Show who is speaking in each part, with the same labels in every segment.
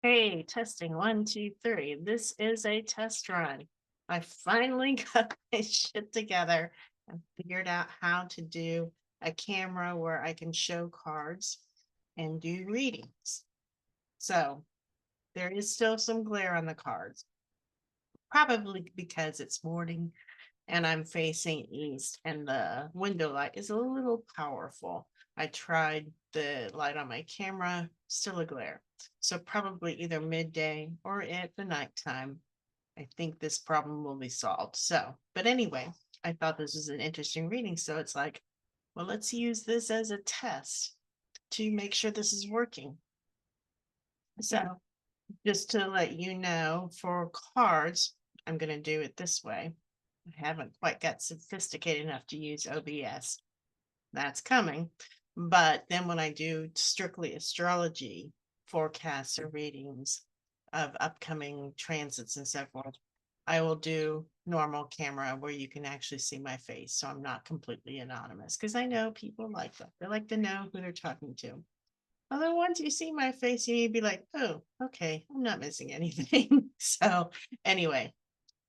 Speaker 1: Hey, testing 1, 2, 3. This is a test run. I finally got my shit together and figured out how to do a camera where I can show cards and do readings. So there is still some glare on the cards, probably because it's morning and I'm facing east and the window light is a little powerful. I tried the light on my camera, still a glare. So probably either midday or at the nighttime, I think this problem will be solved. So, but anyway, I thought this was an interesting reading. So it's like, well, let's use this as a test to make sure this is working. So just to let you know, for cards, I'm going to do it this way. I haven't quite got sophisticated enough to use OBS. That's coming. But then when I do strictly astrology forecasts or readings of upcoming transits and so forth, I will do normal camera where you can actually see my face. So I'm not completely anonymous because I know people like that. They like to know who they're talking to. Although once you see my face, you need to be like, oh, okay, I'm not missing anything. So anyway,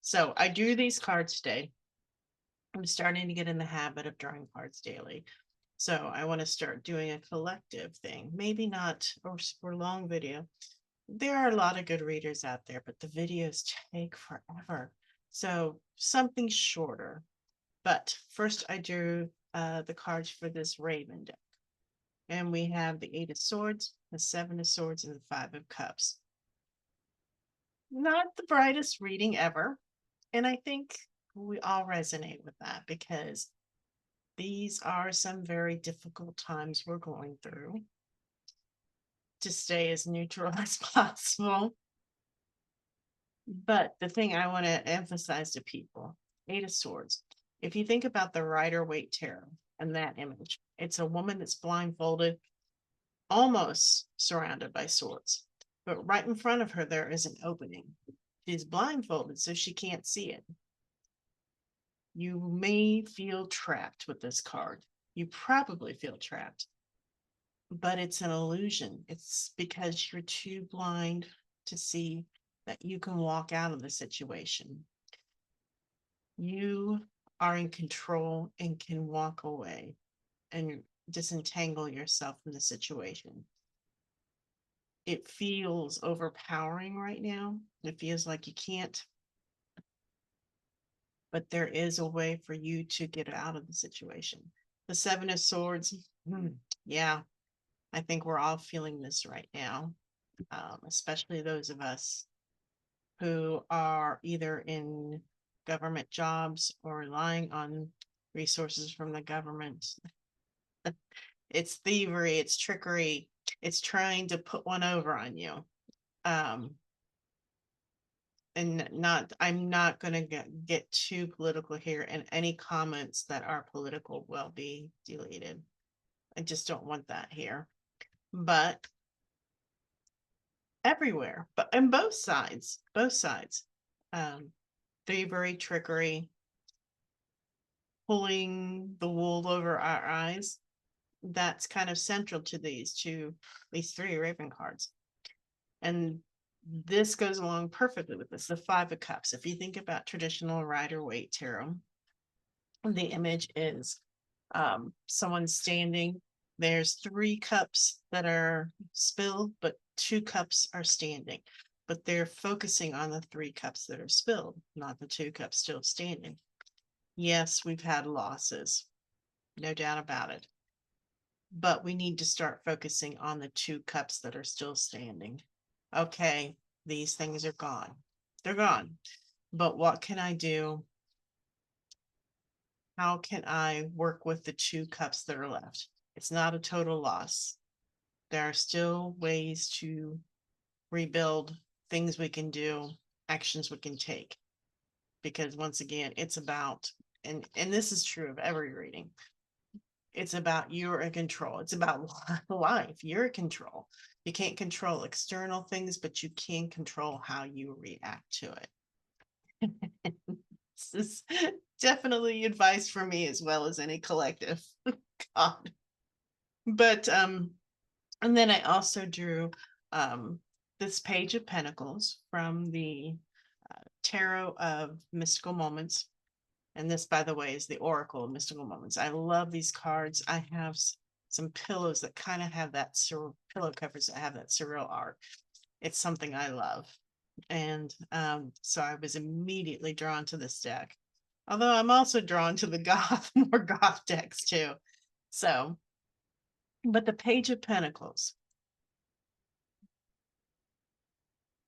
Speaker 1: so I drew these cards today. I'm starting to get in the habit of drawing cards daily. So I want to start doing a collective thing, maybe not for long video. There are a lot of good readers out there, but the videos take forever. So something shorter. But first I drew the cards for this Raven deck. And we have the 8 of Swords, the 7 of Swords, and the 5 of Cups. Not the brightest reading ever. And I think we all resonate with that because these are some very difficult times we're going through. To stay as neutral as possible. But the thing I want to emphasize to people, 8 of Swords, if you think about the Rider-Waite Tarot and that image, it's a woman that's blindfolded, almost surrounded by swords. But right in front of her, there is an opening. She's blindfolded, so she can't see it. You may feel trapped with this card. You probably feel trapped, but it's an illusion. It's because you're too blind to see that you can walk out of the situation. You are in control and can walk away and disentangle yourself from the situation. It feels overpowering right now. It feels like you can't, but there is a way for you to get out of the situation. The 7 of Swords, yeah, I think we're all feeling this right now, especially those of us who are either in government jobs or relying on resources from the government. It's thievery, it's trickery, it's trying to put one over on you. And I'm not going to get too political here, and any comments that are political will be deleted. I just don't want that here. But everywhere, but on both sides, thievery, trickery, pulling the wool over our eyes. That's kind of central to these 3 Raven cards. And this goes along perfectly with this, the 5 of Cups. If you think about traditional Rider-Waite Tarot, the image is someone standing. There's 3 cups that are spilled, but 2 cups are standing. But they're focusing on the 3 cups that are spilled, not the 2 cups still standing. Yes, we've had losses, no doubt about it. But we need to start focusing on the 2 cups that are still standing. Okay, these things are gone. They're gone. But what can I do? How can I work with the 2 cups that are left? It's not a total loss. There are still ways to rebuild, things we can do, actions we can take. Because once again, it's about, and this is true of every reading, it's about you're in control. It's about life. You're in control. You can't control external things, but you can control how you react to it. This is definitely advice for me as well as any collective. God. But and then I also drew this Page of Pentacles from the Tarot of Mystical Moments. And this, by the way, is the Oracle of Mystical Moments. I love these cards. I have some pillows that kind of have that pillow covers that have that surreal art. It's something I love. And so I was immediately drawn to this deck. Although I'm also drawn to the more goth decks too. So, but the Page of Pentacles,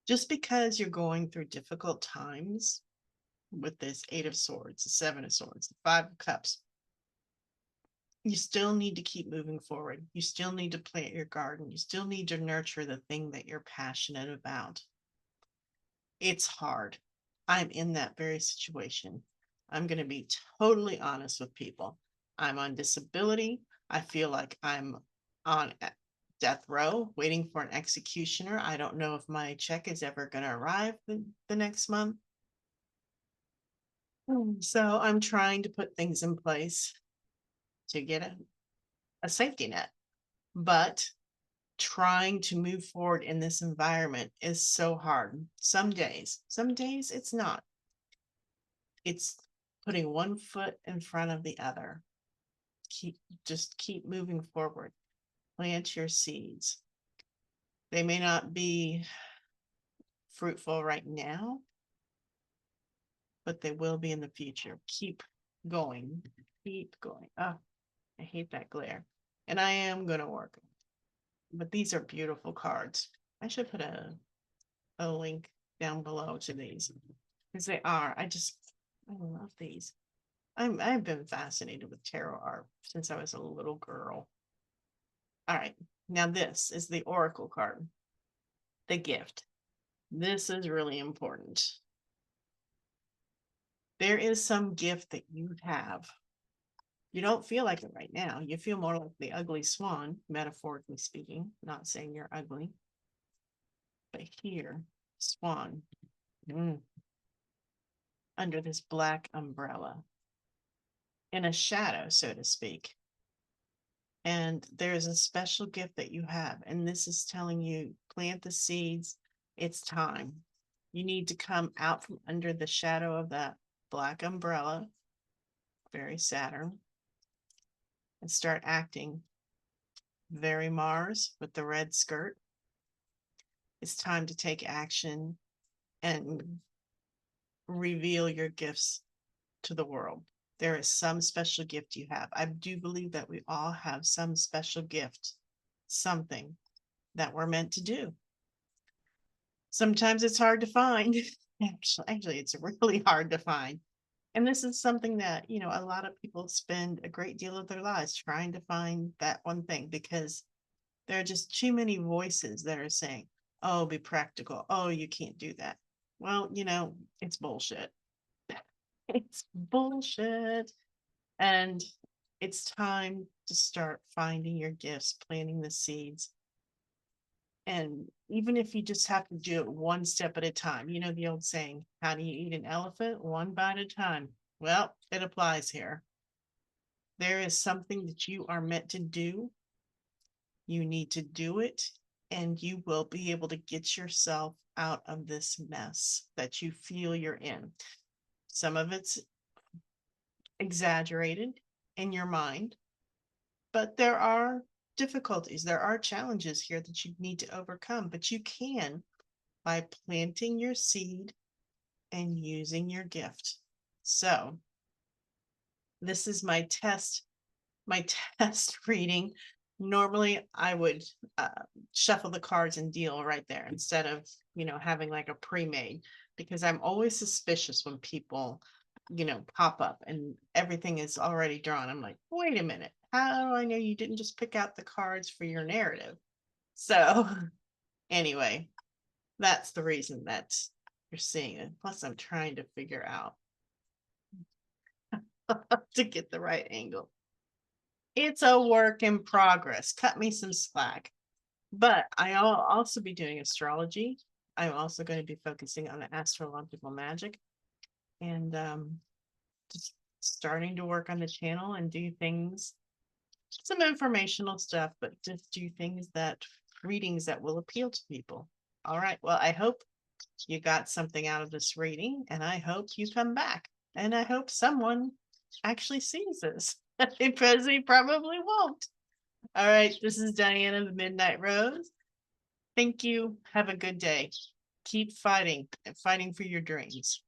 Speaker 1: just because you're going through difficult times with this Eight of Swords, the Seven of Swords, the Five of Cups, you still need to keep moving forward. You still need to plant your garden. You still need to nurture the thing that you're passionate about. It's hard. I'm in that very situation. I'm going to be totally honest with people. I'm on disability. I feel like I'm on death row waiting for an executioner. I don't know if my check is ever going to arrive the next month. So I'm trying to put things in place to get a safety net. But trying to move forward in this environment is so hard. Some days it's not. It's putting one foot in front of the other. Just keep moving forward. Plant your seeds. They may not be fruitful right now, but they will be in the future. Keep going. Keep going. Oh, I hate that glare. And I am going to work. But these are beautiful cards. I should put a link down below to these because they are. I love these. I've been fascinated with tarot art since I was a little girl. All right, now this is the Oracle card, the gift. This is really important. There is some gift that you have. You don't feel like it right now. You feel more like the ugly swan, metaphorically speaking, not saying you're ugly. But here, swan, under this black umbrella, in a shadow, so to speak. And there's a special gift that you have. And this is telling you, plant the seeds. It's time. You need to come out from under the shadow of that black umbrella, very Saturn, and start acting very Mars with the red skirt. It's time to take action and reveal your gifts to the world. There is some special gift you have. I do believe that we all have some special gift, something that we're meant to do. Sometimes it's hard to find. Actually, it's really hard to find. And this is something that, a lot of people spend a great deal of their lives trying to find that one thing because there are just too many voices that are saying, oh, be practical. Oh, you can't do that. Well, it's bullshit. It's bullshit. And it's time to start finding your gifts, planting the seeds. And even if you just have to do it one step at a time, the old saying, how do you eat an elephant? One bite at a time. Well, it applies here. There is something that you are meant to do. You need to do it, and you will be able to get yourself out of this mess that you feel you're in. Some of it's exaggerated in your mind, but there are difficulties. There are challenges here that you need to overcome, but you can by planting your seed and using your gift. So this is my test reading. Normally I would shuffle the cards and deal right there instead of, having like a pre-made, because I'm always suspicious when people, pop up and everything is already drawn. I'm like, wait a minute, how do I know you didn't just pick out the cards for your narrative? So anyway, that's the reason that you're seeing it. Plus I'm trying to figure out to get the right angle. It's a work in progress. Cut me some slack. But I'll also be doing astrology. I'm also going to be focusing on the astrological magic and just starting to work on the channel and do things, some informational stuff, but just do things readings that will appeal to people. All right. Well, I hope you got something out of this reading, and I hope you come back. And I hope someone actually sees this because he probably won't. All right. This is Diana, the Midnight Rose. Thank you. Have a good day. Keep fighting and fighting for your dreams.